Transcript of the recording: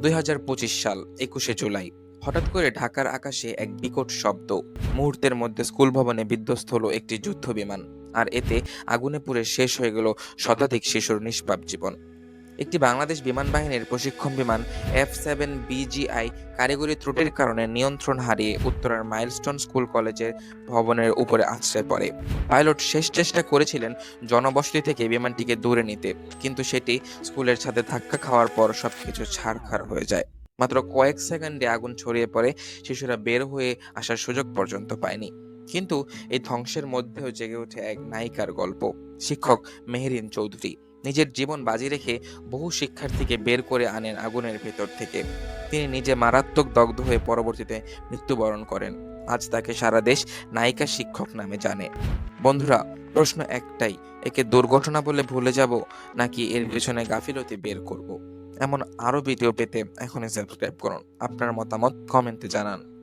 2025 সাল 21শে জুলাই। হঠাৎ করে ঢাকার আকাশে এক বিকট শব্দ। মুহূর্তের মধ্যে স্কুল ভবনে বিধ্বস্ত হলো একটি যুদ্ধ বিমান। আর এতে আগুনে পুড়ে শেষ হয়ে গেল শতাধিক শিশুর নিষ্পাপ জীবন। একটি বাংলাদেশ বিমান বাহিনীর প্রশিক্ষণ বিমান F-7 BGI কারিগরি ত্রুটির কারণে নিয়ন্ত্রণ হারিয়ে উত্তরার মাইলস্টোন স্কুল কলেজের ভবনের উপরে আছড়ে পড়ে। পাইলট শেষ চেষ্টা করেছিলেন জনবসতি থেকে বিমানটিকে দূরে নিতে, কিন্তু সেটি স্কুলের ছাদে ধাক্কা খাওয়ার পর সবকিছু ছারখার হয়ে যায়। মাত্র কয়েক সেকেন্ডে আগুন ছড়িয়ে পড়ে, শিশুরা বের হয়ে আসার সুযোগ পর্যন্ত পায়নি। কিন্তু এই ধ্বংসের মধ্যেও জেগে ওঠে এক নায়িকার গল্প। শিক্ষক মেহেরিন চৌধুরী নিজের জীবন বাজি রেখে বহু শিক্ষার্থীকে বের করে আনেন আগুনের ভেতর থেকে। তিনি নিজে মারাত্মক দগ্ধ হয়ে পরবর্তীতে মৃত্যুবরণ করেন। আজ তাকে সারা দেশ নায়িকা শিক্ষক নামে জানে। বন্ধুরা, প্রশ্ন একটাই, একে দুর্ঘটনা বলে ভুলে যাব নাকি এর পেছনে গাফিলতি বের করব? এমন আরো ভিডিও পেতে এখনই সাবস্ক্রাইব করুন। আপনার মতামত কমেন্টে জানান।